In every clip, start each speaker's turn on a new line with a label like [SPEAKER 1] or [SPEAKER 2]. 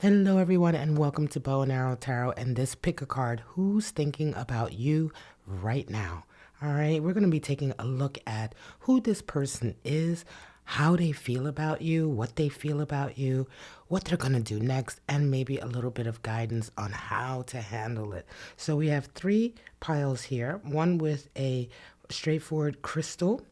[SPEAKER 1] Hello, everyone, and welcome to Bow and Arrow Tarot. And this pick a card, who's thinking about you right now? All right, we're going to be taking a look at who this person is, how they feel about you, what they feel about you, what they're going to do next, and maybe a little bit of guidance on how to handle it. So we have three piles here, one with a straightforward crystal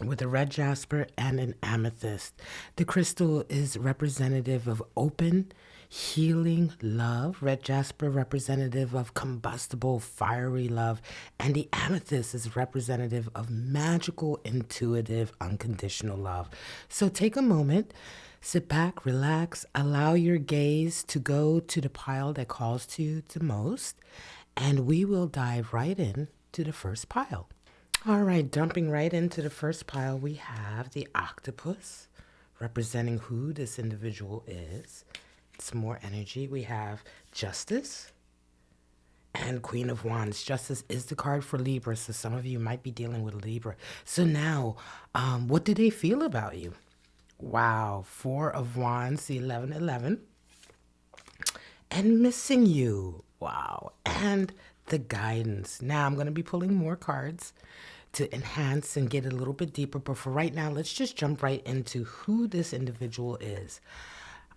[SPEAKER 1] with a red jasper and an amethyst. The crystal is representative of open, healing love. Red jasper representative of combustible, fiery love. And the amethyst is representative of magical, intuitive, unconditional love. So take a moment, sit back, relax, allow your gaze to go to the pile that calls to you the most, and we will dive right in to the first pile. All right, jumping right into the first pile, we have the octopus, representing who this individual is. Some more energy. We have Justice and Queen of Wands. Justice is the card for Libra, so some of you might be dealing with Libra. So now, what do they feel about you? Wow, Four of Wands, the 1111, and missing you. Wow, and the guidance. Now I'm going to be pulling more cards to enhance and get a little bit deeper, but for right now, let's just jump right into who this individual is.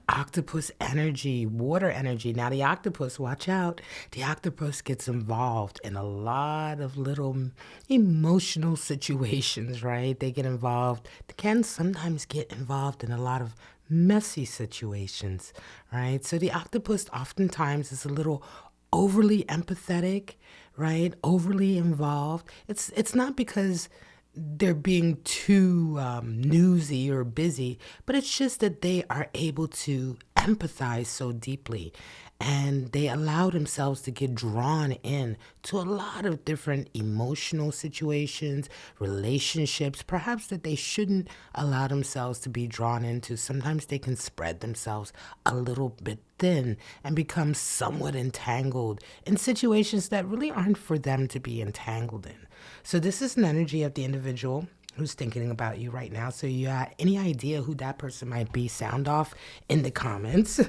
[SPEAKER 1] Octopus energy, water energy. Now, the octopus, watch out. The octopus gets involved in a lot of little emotional situations, right? They get involved, they can sometimes get involved in a lot of messy situations, right? So, the octopus oftentimes is a little overly empathetic, right? Overly involved. It's not because they're being too newsy or busy, but it's just that they are able to empathize so deeply, and they allow themselves to get drawn in to a lot of different emotional situations, relationships, perhaps that they shouldn't allow themselves to be drawn into. Sometimes they can spread themselves a little bit thin and become somewhat entangled in situations that really aren't for them to be entangled in. So this is an energy of the individual who's thinking about you right now. So you have any idea who that person might be, sound off in the comments.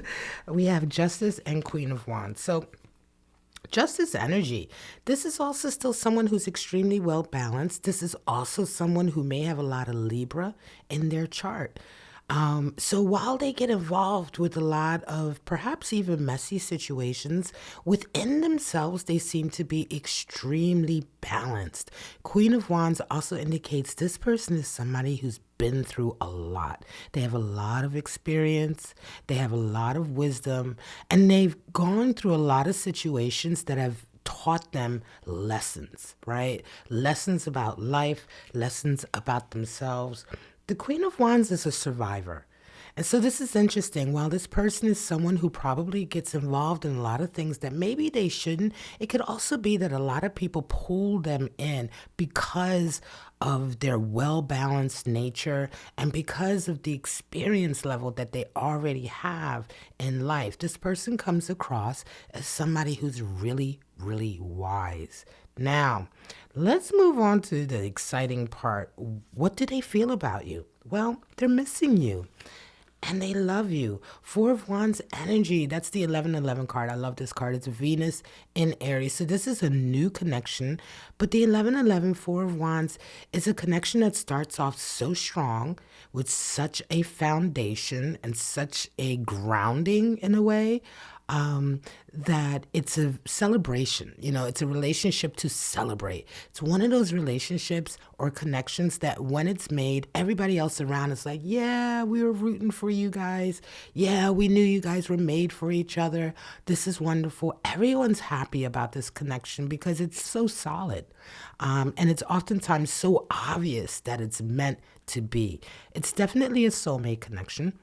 [SPEAKER 1] We have Justice and Queen of Wands. So Justice energy. This is also still someone who's extremely well balanced. This is also someone who may have a lot of Libra in their chart. So while they get involved with a lot of perhaps even messy situations, within themselves, they seem to be extremely balanced. Queen of Wands also indicates this person is somebody who's been through a lot. They have a lot of experience, they have a lot of wisdom, and they've gone through a lot of situations that have taught them lessons, right? Lessons about life, lessons about themselves. The Queen of Wands is a survivor. And so this is interesting. While this person is someone who probably gets involved in a lot of things that maybe they shouldn't, it could also be that a lot of people pull them in because of their well balanced nature and because of the experience level that they already have in life. This person comes across as somebody who's really, really wise. Now, let's move on to the exciting part. What do they feel about you? Well, they're missing you and they love you. Four of Wands energy. That's the 1111 card. I love this card. It's Venus in Aries. So this is a new connection. But the 1111 Four of Wands is a connection that starts off so strong with such a foundation and such a grounding in a way, that it's a celebration. You know, it's a relationship to celebrate. It's one of those relationships or connections that when it's made, everybody else around is like, yeah, we were rooting for you guys. Yeah, we knew you guys were made for each other. This is wonderful. Everyone's happy about this connection because it's so solid. And it's oftentimes so obvious that it's meant to be. It's definitely a soulmate connection.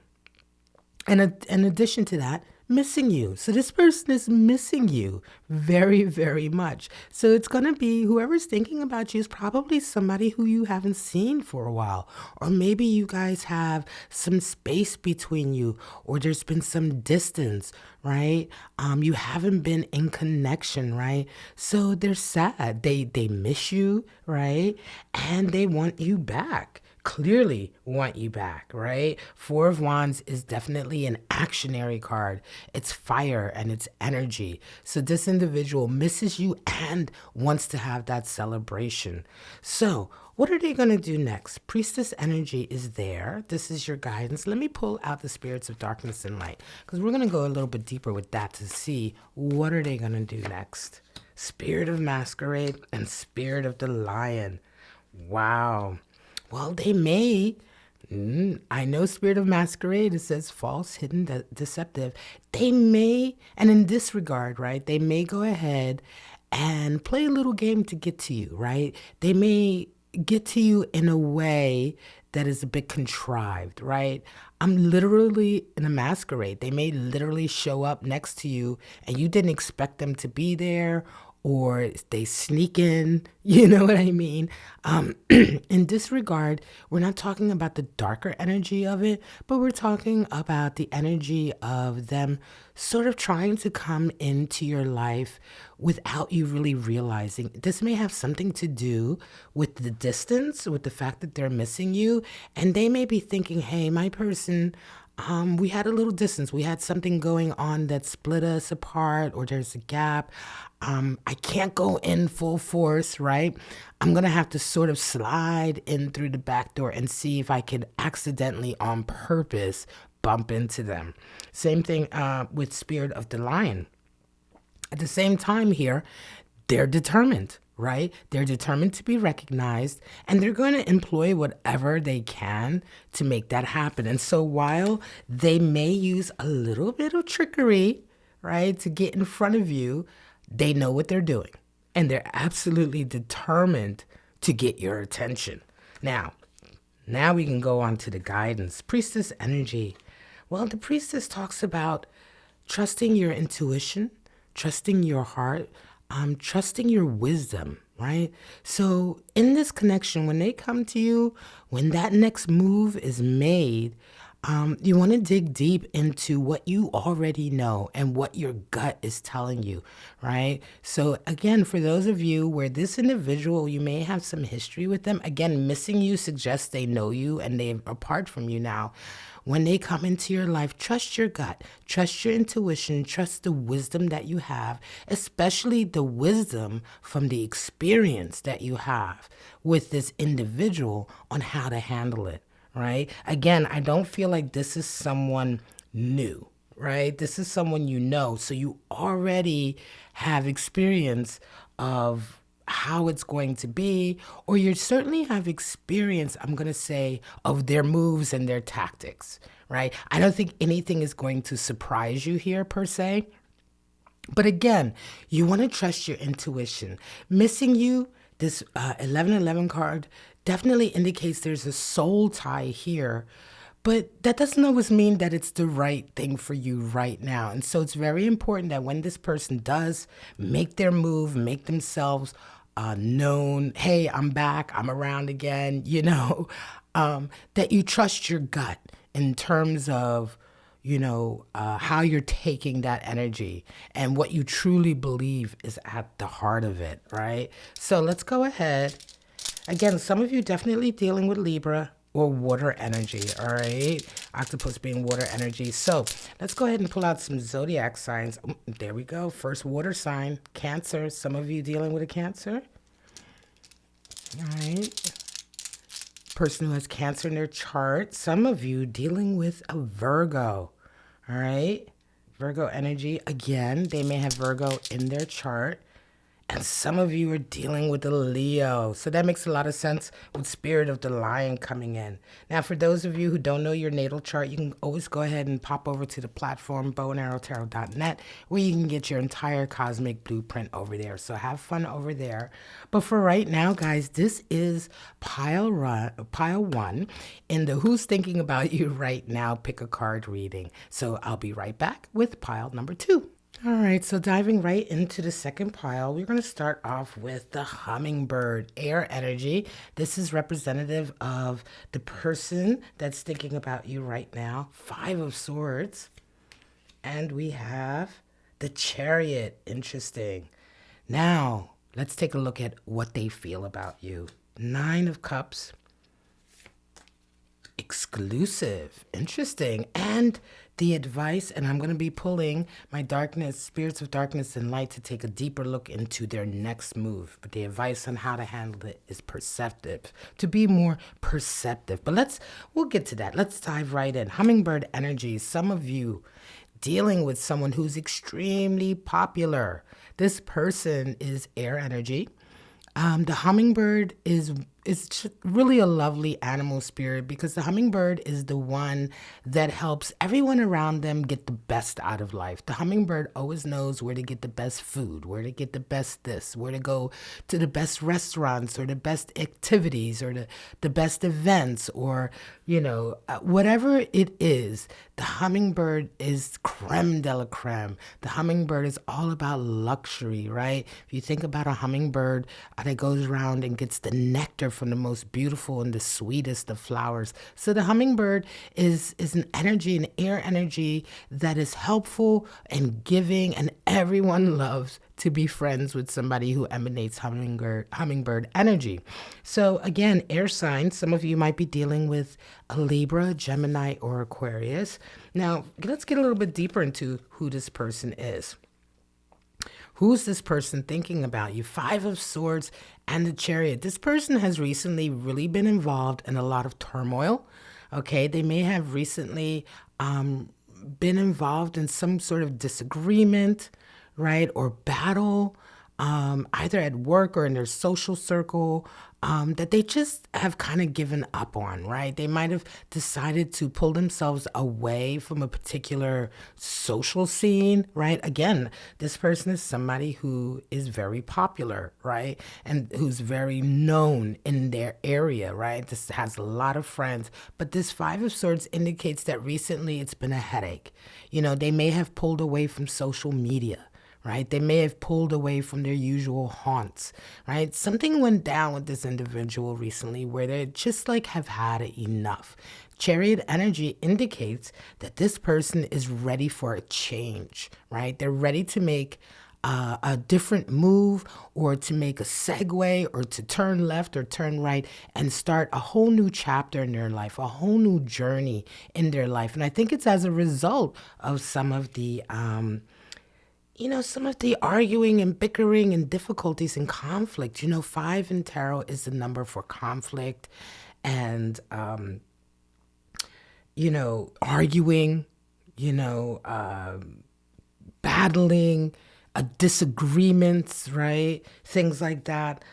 [SPEAKER 1] And in addition to that, missing you. So this person is missing you very, very much. So it's going to be whoever's thinking about you is probably somebody who you haven't seen for a while. Or maybe you guys have some space between you, or there's been some distance, right? You haven't been in connection, right? So they're sad. They miss you, right? And they want you back. clearly want you back, right? Four of Wands is definitely an actionary card. It's fire and it's energy. So this individual misses you and wants to have that celebration. So what are they going to do next? Priestess energy is there. This is your guidance. Let me pull out the spirits of darkness and light, because we're going to go a little bit deeper with that to see what are they going to do next. Spirit of masquerade and spirit of the lion. Wow. Well, they may. I know spirit of masquerade, it says false, hidden, deceptive. They may, and in this regard, right, they may go ahead and play a little game to get to you, right? They may get to you in a way that is a bit contrived, right? I'm literally in a masquerade. They may literally show up next to you and you didn't expect them to be there, or they sneak in, you know what I mean? In this regard, we're not talking about the darker energy of it, but we're talking about the energy of them sort of trying to come into your life without you really realizing. This may have something to do with the distance, with the fact that they're missing you, and they may be thinking, hey, my person, we had a little distance. We had something going on that split us apart, or there's a gap. I can't go in full force, right? I'm going to have to sort of slide in through the back door and see if I could accidentally, on purpose, bump into them. Same thing with Spirit of the Lion. At the same time here, they're determined, right? They're determined to be recognized, and they're going to employ whatever they can to make that happen. And so while they may use a little bit of trickery, right, to get in front of you, they know what they're doing, and they're absolutely determined to get your attention. Now we can go on to the guidance. Priestess energy. Well, the priestess talks about trusting your intuition, trusting your heart, trusting your wisdom, right? So in this connection, when they come to you, when that next move is made, you want to dig deep into what you already know and what your gut is telling you, right? So again, for those of you where this individual, you may have some history with them, again, missing you suggests they know you and they're apart from you now. When they come into your life, trust your gut, trust your intuition, trust the wisdom that you have, especially the wisdom from the experience that you have with this individual on how to handle it. Right? Again, I don't feel like this is someone new, right? This is someone you know. So you already have experience of how it's going to be, or you certainly have experience, I'm going to say, of their moves and their tactics, right? I don't think anything is going to surprise you here per se. But again, you want to trust your intuition. Missing you, this 1111 card definitely indicates there's a soul tie here, but that doesn't always mean that it's the right thing for you right now. And so it's very important that when this person does make their move, make themselves known, hey, I'm back, I'm around again, that you trust your gut in terms of how you're taking that energy and what you truly believe is at the heart of it, right? So let's go ahead. Again, some of you definitely dealing with Libra or water energy, all right? Octopus being water energy. So let's go ahead and pull out some zodiac signs. There we go. First water sign, Cancer. Some of you dealing with a Cancer. All right. Person who has Cancer in their chart. Some of you dealing with a Virgo. All right. Virgo energy. Again, they may have Virgo in their chart. And some of you are dealing with a Leo. So that makes a lot of sense with Spirit of the Lion coming in. Now, for those of you who don't know your natal chart, you can always go ahead and pop over to the platform, bowandarrowtarot.net, where you can get your entire cosmic blueprint over there. So have fun over there. But for right now, guys, this is pile one in the Who's Thinking About You Right Now Pick a Card reading. So I'll be right back with pile number 2. All right, so diving right into the second pile, we're going to start off with the hummingbird, air energy. This is representative of the person that's thinking about you right now. 5 of Swords. And we have the Chariot. Interesting. Now, let's take a look at what they feel about you. 9 of Cups. exclusive. Interesting. And the advice, and I'm going to be pulling my darkness, spirits of darkness and light to take a deeper look into their next move. But the advice on how to handle it is perceptive, to be more perceptive. But we'll get to that. Let's dive right in. Hummingbird energy. Some of you dealing with someone who's extremely popular. This person is air energy. The hummingbird is really a lovely animal spirit because the hummingbird is the one that helps everyone around them get the best out of life. The hummingbird always knows where to get the best food, where to get the best this, where to go to the best restaurants or the best activities or the best events or, whatever it is. The hummingbird is creme de la creme. The hummingbird is all about luxury, right? If you think about a hummingbird that goes around and gets the nectar from the most beautiful and the sweetest of flowers. So the hummingbird is an energy, an air energy that is helpful and giving, and everyone loves to be friends with somebody who emanates hummingbird energy. So again, air signs, some of you might be dealing with a Libra, Gemini, or Aquarius. Now, let's get a little bit deeper into who this person is. Who's this person thinking about you? Five of Swords and the Chariot. This person has recently really been involved in a lot of turmoil. Okay, they may have recently been involved in some sort of disagreement, right, or battle, either at work or in their social circle, that they just have kind of given up on, right? They might have decided to pull themselves away from a particular social scene, right? Again, this person is somebody who is very popular, right? And who's very known in their area, right? This has a lot of friends. But this Five of Swords indicates that recently it's been a headache. They may have pulled away from social media, right? They may have pulled away from their usual haunts, right? Something went down with this individual recently where they just have had enough. Chariot energy indicates that this person is ready for a change, right? They're ready to make a different move or to make a segue or to turn left or turn right and start a whole new chapter in their life, a whole new journey in their life. And I think it's as a result of some of the some of the arguing and bickering and difficulties and conflict. 5 in tarot is the number for conflict and, arguing, battling, disagreements, right? Things like that.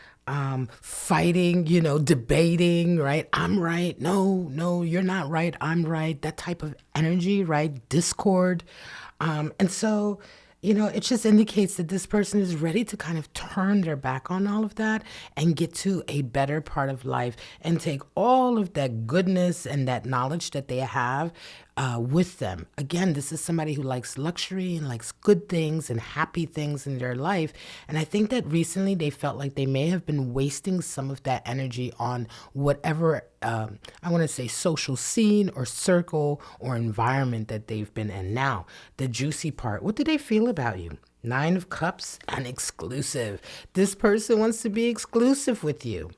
[SPEAKER 1] Fighting, debating, right? I'm right. No, you're not right. I'm right. That type of energy, right? Discord. And so, it just indicates that this person is ready to kind of turn their back on all of that and get to a better part of life and take all of that goodness and that knowledge that they have with them. Again, this is somebody who likes luxury and likes good things and happy things in their life. And I think that recently they felt like they may have been wasting some of that energy on whatever, I want to say, social scene or circle or environment that they've been in. Now, the juicy part, what do they feel about you? 9 of Cups and exclusive. This person wants to be exclusive with you.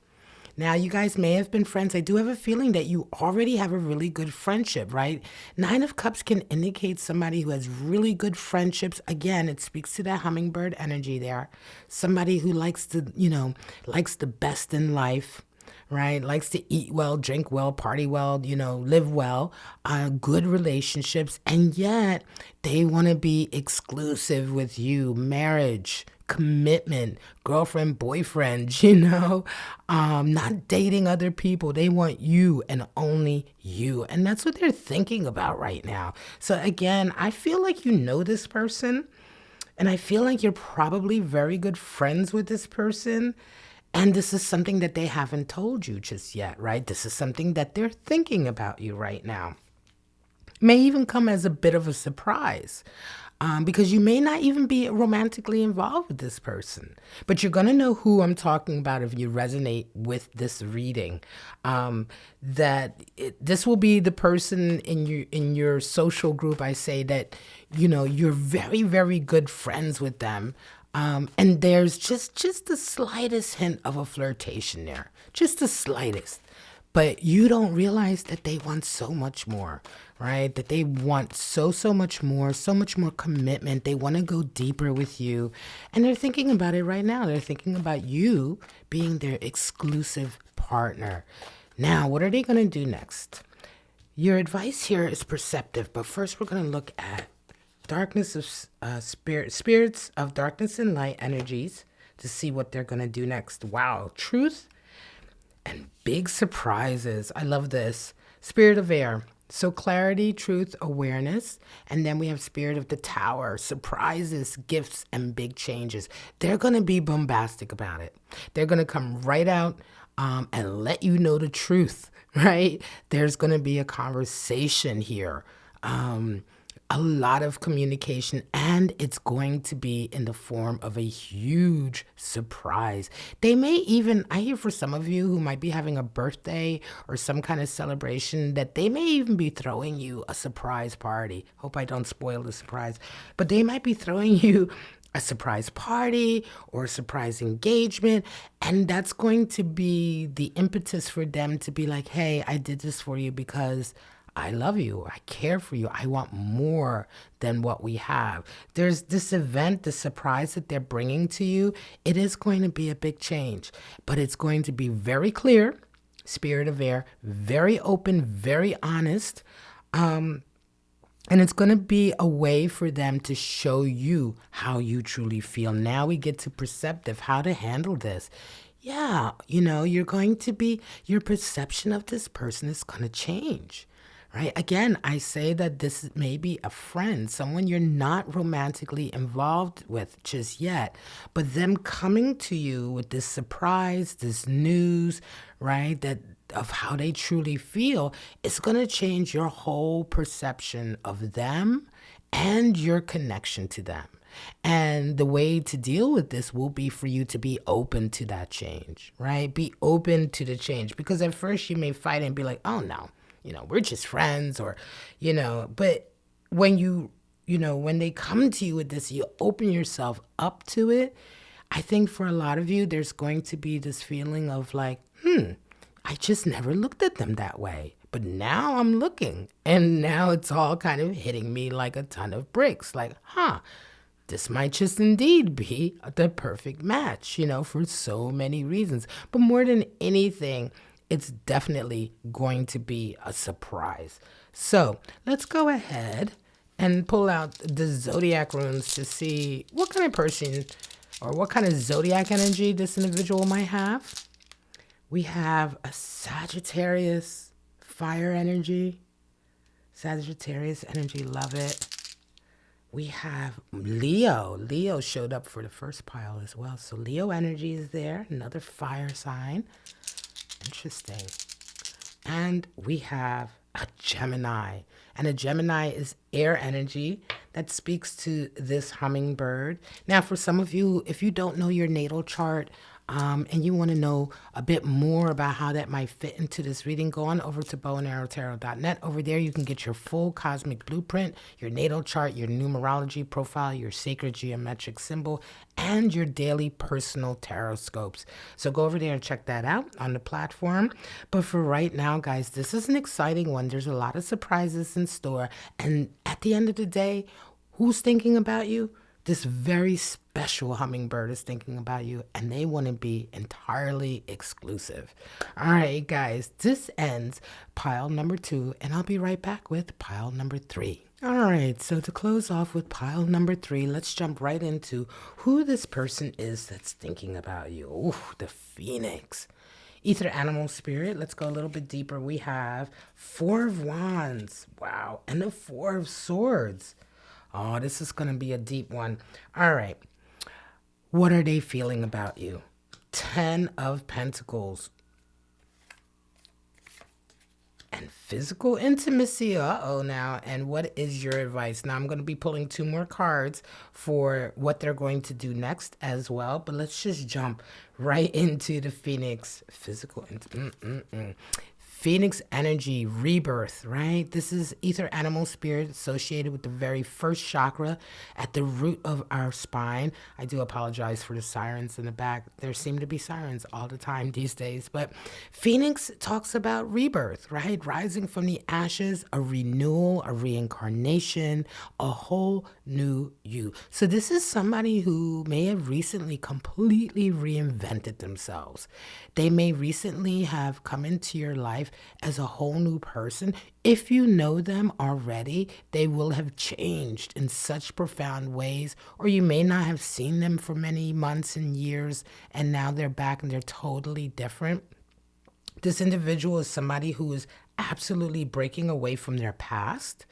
[SPEAKER 1] Now, you guys may have been friends. I do have a feeling that you already have a really good friendship, right? 9 of Cups can indicate somebody who has really good friendships. Again, it speaks to that hummingbird energy there. Somebody who likes likes the best in life, right? Likes to eat well, drink well, party well, live well, good relationships. And yet they want to be exclusive with you, marriage, commitment, girlfriend, boyfriend, not dating other people. They want you and only you. And that's what they're thinking about right now. So again, I feel like you know this person, and I feel like you're probably very good friends with this person. And this is something that they haven't told you just yet, right? This is something that they're thinking about you right now. May even come as a bit of a surprise. Because you may not even be romantically involved with this person. But you're going to know who I'm talking about if you resonate with this reading. This will be the person in your social group, I say, that, you're very, very good friends with them. And there's just the slightest hint of a flirtation there. Just the slightest. But you don't realize that they want so much more, right? That they want so much more commitment. They want to go deeper with you. And they're thinking about it right now. They're thinking about you being their exclusive partner. Now, what are they going to do next? Your advice here is perceptive, but first we're going to look at darkness of spirits of darkness and light energies to see what they're going to do next. Wow, truth and big surprises. I love this. Spirit of air. So clarity, truth, awareness. And then we have spirit of the tower, surprises, gifts, and big changes. They're going to be bombastic about it. They're going to come right out and let you know the truth, right? There's going to be a conversation here. A lot of communication, and it's going to be in the form of a huge surprise. They may even, I hear for some of you who might be having a birthday or some kind of celebration, that they may even be throwing you a surprise party. Hope I don't spoil the surprise, but they might be throwing you a surprise party or a surprise engagement. And that's going to be the impetus for them to be like, hey, I did this for you because I love you. I care for you. I want more than what we have. There's this event, the surprise that they're bringing to you. It is going to be a big change, but it's going to be very clear, spirit of air, very open, very honest. And it's going to be a way for them to show you how you truly feel. Now we get to perceptive, how to handle this. Yeah, you're going to be, your perception of this person is going to change. Right? Again, I say that this may be a friend, someone you're not romantically involved with just yet, but them coming to you with this surprise, this news, right? That of how they truly feel, it's going to change your whole perception of them and your connection to them. And the way to deal with this will be for you to be open to that change, right? Be open to the change, because at first you may fight and be like, oh no, we're just friends, or, but when when they come to you with this, you open yourself up to it. I think for a lot of you, there's going to be this feeling of like, I just never looked at them that way. But now I'm looking, and now it's all kind of hitting me like a ton of bricks. Like, this might just indeed be the perfect match, for so many reasons. But more than anything, it's definitely going to be a surprise. So let's go ahead and pull out the zodiac runes to see what kind of person or what kind of zodiac energy this individual might have. We have a Sagittarius, fire energy. Sagittarius energy, love it. We have Leo. Leo showed up for the first pile as well. So Leo energy is there, another fire sign. Interesting. And we have a Gemini. And a Gemini is air energy that speaks to this hummingbird. Now, for some of you, if you don't know your natal chart, and you want to know a bit more about how that might fit into this reading, go on over to bowandarrowtarot.net. Over there, you can get your full cosmic blueprint, your natal chart, your numerology profile, your sacred geometric symbol, and your daily personal tarot scopes. So go over there and check that out on the platform. But for right now, guys, this is an exciting one. There's a lot of surprises in store. And at the end of the day, who's thinking about you? This very special hummingbird is thinking about you, and they want to be entirely exclusive. All right, guys, this ends pile number 2, and I'll be right back with pile number 3. All right, so to close off with pile number 3, let's jump right into who this person is that's thinking about you. Ooh, the Phoenix. Ether, animal, spirit. Let's go a little bit deeper. We have 4 of Wands. Wow. And the 4 of Swords. Oh, this is going to be a deep one. All right. What are they feeling about you? 10 of Pentacles. And physical intimacy. Uh-oh now. And what is your advice? Now, I'm going to be pulling 2 more cards for what they're going to do next as well. But let's just jump right into the Phoenix. Physical intimacy. Phoenix energy, rebirth, right? This is ether animal spirit associated with the very first chakra at the root of our spine. I do apologize for the sirens in the back. There seem to be sirens all the time these days. But Phoenix talks about rebirth, right? Rising from the ashes, a renewal, a reincarnation, a whole new you. So this is somebody who may have recently completely reinvented themselves. They may recently have come into your life as a whole new person. If you know them already, they will have changed in such profound ways, or you may not have seen them for many months and years, and now they're back and they're totally different. This individual is somebody who is absolutely breaking away from their past,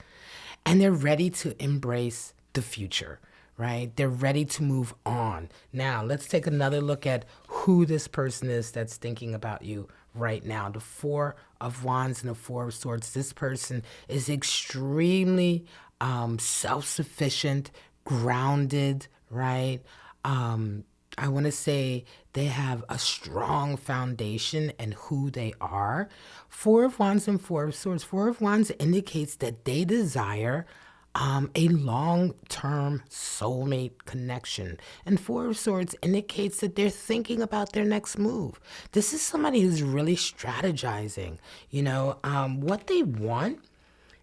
[SPEAKER 1] and they're ready to embrace the future, right? They're ready to move on. Now, let's take another look at who this person is that's thinking about you right now. The Four of Wands and the Four of Swords. This person is extremely self-sufficient, grounded, right? I want to say they have a strong foundation in who they are. Four of Wands and Four of Swords. Four of Wands indicates that they desire a long-term soulmate connection. And Four of Swords indicates that they're thinking about their next move. This is somebody who's really strategizing, what they want.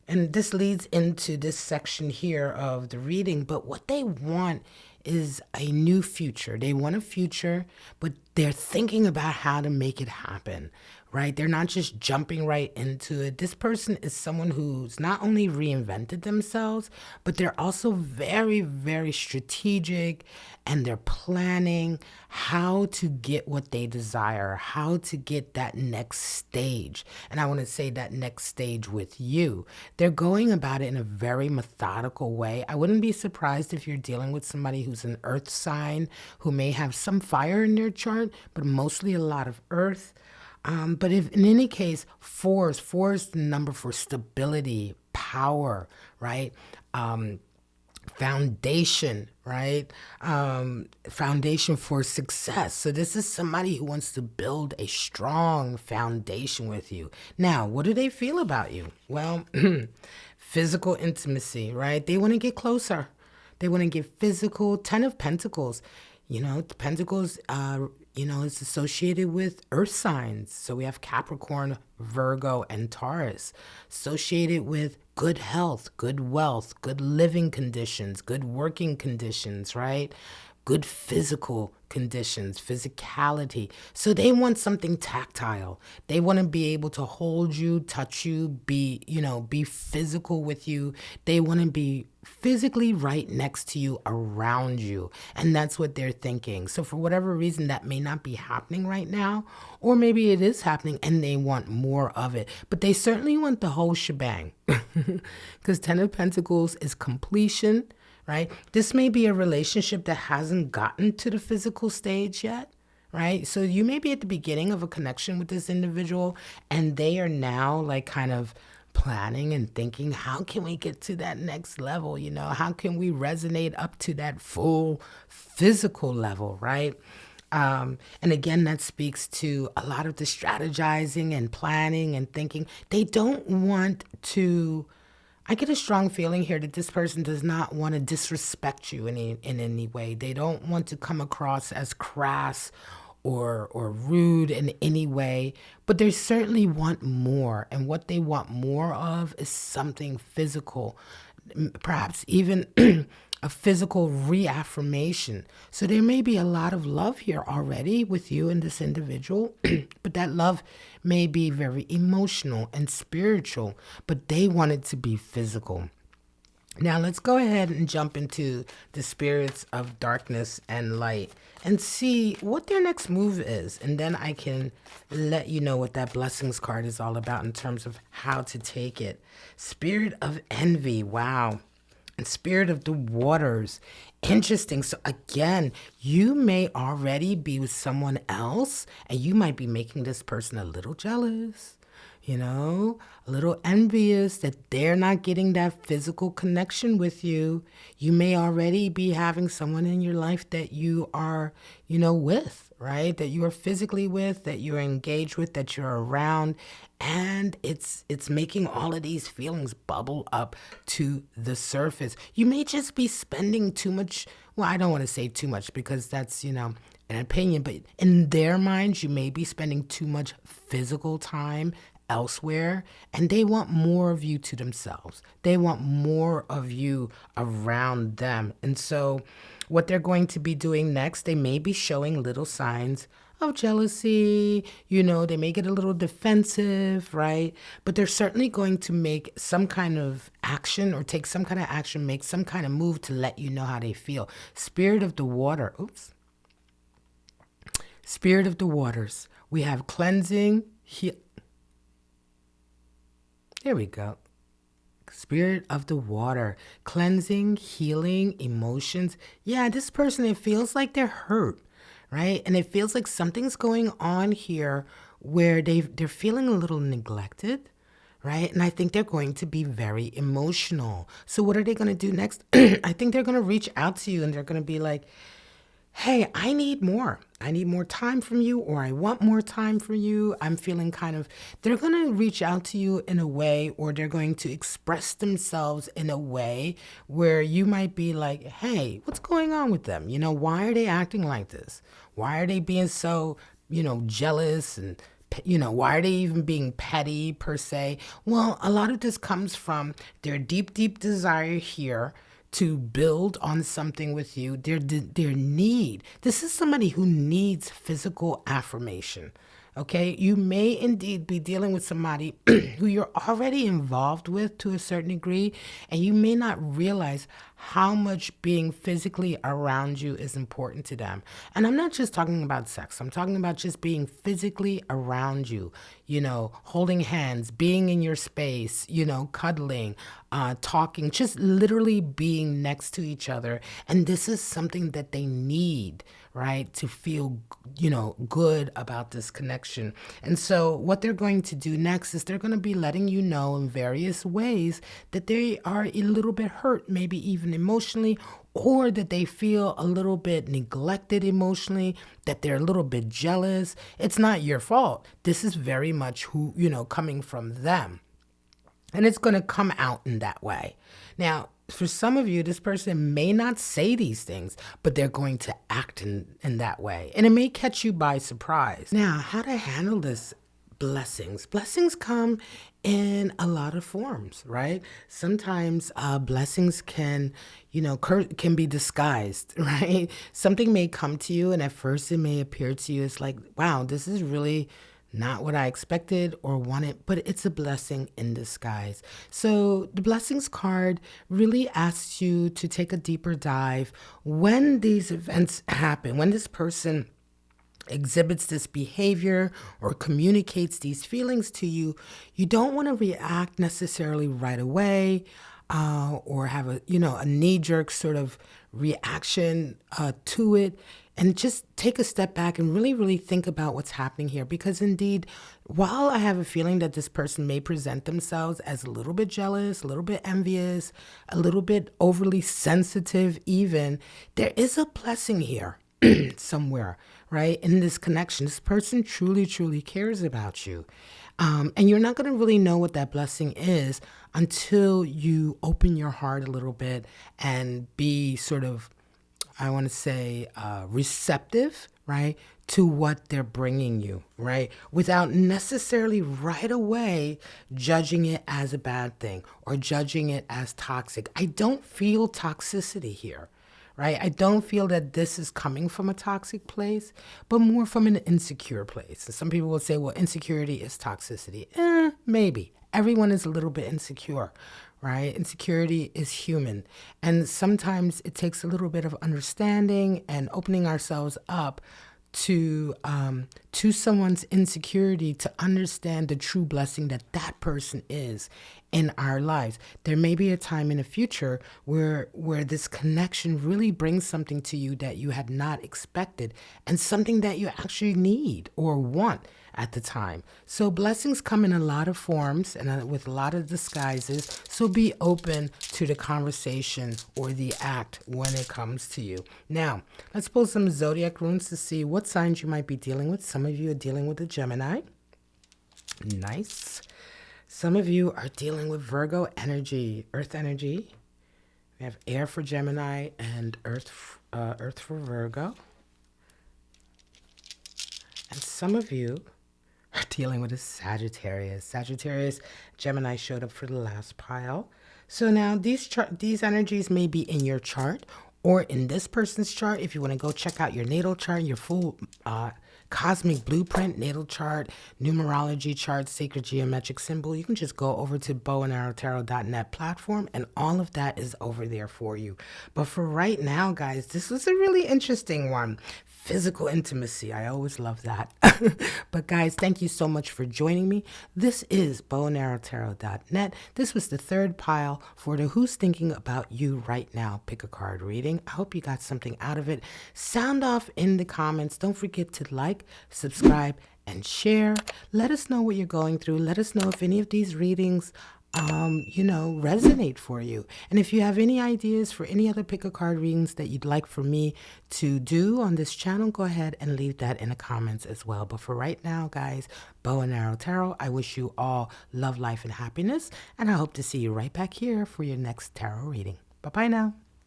[SPEAKER 1] And this leads into this section here of the reading, but what they want is a new future. They want a future, but they're thinking about how to make it happen, right? They're not just jumping right into it. This person is someone who's not only reinvented themselves, but they're also very, very strategic, and they're planning how to get what they desire, how to get that next stage. And I want to say that next stage with you. They're going about it in a very methodical way. I wouldn't be surprised if you're dealing with somebody who's an earth sign, who may have some fire in their chart, but mostly a lot of earth. But if in any case, four is the number for stability, power, right? Foundation, right? Foundation for success. So this is somebody who wants to build a strong foundation with you. Now, what do they feel about you? Well, physical intimacy, right? They want to get closer. They want to get physical. Ten of Pentacles. Pentacles, is associated with earth signs. So we have Capricorn, Virgo, and Taurus. Associated with good health, good wealth, good living conditions, good working conditions, right? Good physical conditions, physicality. So they want something tactile. They want to be able to hold you, touch you, be physical with you. They want to be physically right next to you, around you. And that's what they're thinking. So for whatever reason, that may not be happening right now, or maybe it is happening and they want more of it. But they certainly want the whole shebang, because Ten of Pentacles is completion, right? This may be a relationship that hasn't gotten to the physical stage yet, right? So you may be at the beginning of a connection with this individual, and they are now like kind of planning and thinking, how can we get to that next level? How can we resonate up to that full physical level, right? And again, that speaks to a lot of the strategizing and planning and thinking. They don't want to, I get a strong feeling here that this person does not want to disrespect you in any way. They don't want to come across as crass or rude in any way, but they certainly want more. And what they want more of is something physical, perhaps even a physical reaffirmation. So there may be a lot of love here already with you and this individual, but that love may be very emotional and spiritual, but they want it to be physical. Now let's go ahead and jump into the spirits of darkness and light and see what their next move is. And then I can let you know what that blessings card is all about in terms of how to take it. Spirit of envy. Wow. And spirit of the waters. Interesting. So again, you may already be with someone else, and you might be making this person a little jealous. a little envious that they're not getting that physical connection with you. You may already be having someone in your life that you are, with, right? That you are physically with, that you're engaged with, that you're around, and it's making all of these feelings bubble up to the surface. You may just be spending too much, well, I don't want to say too much because that's, an opinion, but in their minds, you may be spending too much physical time elsewhere, and they want more of you to themselves. They want more of you around them. And so, what they're going to be doing next, they may be showing little signs of jealousy. They may get a little defensive, right? But they're certainly going to make some kind of action or take some kind of action, make some kind of move to let you know how they feel. Spirit of the water. Oops. Spirit of the waters. We have cleansing. There we go. Spirit of the water. Cleansing, healing, emotions. Yeah, this person, it feels like they're hurt, right? And it feels like something's going on here where they're feeling a little neglected, right? And I think they're going to be very emotional. So what are they going to do next? I think they're going to reach out to you and they're going to be like, hey, I need more. I need more time from you, or I want more time from you. I'm feeling they're going to reach out to you in a way, or they're going to express themselves in a way where you might be like, hey, what's going on with them? Why are they acting like this? Why are they being so, jealous and why are they even being petty per se? Well, a lot of this comes from their deep, deep desire here to build on something with you, their need. This is somebody who needs physical affirmation. Okay, you may indeed be dealing with somebody who you're already involved with to a certain degree, and you may not realize how much being physically around you is important to them. And I'm not just talking about sex, I'm talking about just being physically around you, holding hands, being in your space, cuddling, talking, just literally being next to each other. And this is something that they need, right, to feel, good about this connection. And so what they're going to do next is they're going to be letting you know in various ways that they are a little bit hurt, maybe even emotionally, or that they feel a little bit neglected emotionally, that they're a little bit jealous. It's not your fault. This is very much who, coming from them. And it's going to come out in that way. Now, for some of you, this person may not say these things, but they're going to act in that way. And it may catch you by surprise. Now, how to handle this? Blessings. Blessings come in a lot of forms, right? Sometimes blessings can, can be disguised, right? Something may come to you and at first it may appear to you as like, wow, this is really not what I expected or wanted, but it's a blessing in disguise. So the blessings card really asks you to take a deeper dive when these events happen, when this person exhibits this behavior or communicates these feelings to you. You don't want to react necessarily right away or have a knee-jerk sort of reaction to it. And just take a step back and really, really think about what's happening here. Because indeed, while I have a feeling that this person may present themselves as a little bit jealous, a little bit envious, a little bit overly sensitive even, there is a blessing here somewhere, right? In this connection, this person truly, truly cares about you. And you're not going to really know what that blessing is until you open your heart a little bit and be sort of, I want to say, receptive, right, to what they're bringing you, right, without necessarily right away judging it as a bad thing or judging it as toxic. I don't feel toxicity here, right? I don't feel that this is coming from a toxic place, but more from an insecure place. And some people will say, well, insecurity is toxicity. Maybe. Everyone is a little bit insecure, right? Insecurity is human. And sometimes it takes a little bit of understanding and opening ourselves up to someone's insecurity to understand the true blessing that that person is in our lives. There may be a time in the future where this connection really brings something to you that you had not expected, and something that you actually need or want at the time. So blessings come in a lot of forms and with a lot of disguises. So be open to the conversation or the act when it comes to you. Now, let's pull some zodiac runes to see what signs you might be dealing with. Some of you are dealing with a Gemini. Nice. Some of you are dealing with Virgo energy, earth energy. We have air for Gemini and earth for Virgo. And some of you are dealing with a Sagittarius. Sagittarius, Gemini showed up for the last pile. So now these energies may be in your chart or in this person's chart. If you want to go check out your natal chart, your full cosmic blueprint, natal chart, numerology chart, sacred geometric symbol, you can just go over to bowandarrowtarot.net platform, and all of that is over there for you. But for right now, guys, this was a really interesting one. Physical intimacy. I always love that. But guys, thank you so much for joining me. This is bowandarrowtarot.net. This was the third pile for the Who's Thinking About You Right Now pick a card reading. I hope you got something out of it. Sound off in the comments. Don't forget to like, subscribe, and share. Let us know what you're going through. Let us know if any of these readings resonate for you. And if you have any ideas for any other pick a card readings that you'd like for me to do on this channel, go ahead and leave that in the comments as well. But for right now, guys, Bow and Arrow Tarot, I wish you all love, life, and happiness. And I hope to see you right back here for your next tarot reading. Bye-bye now.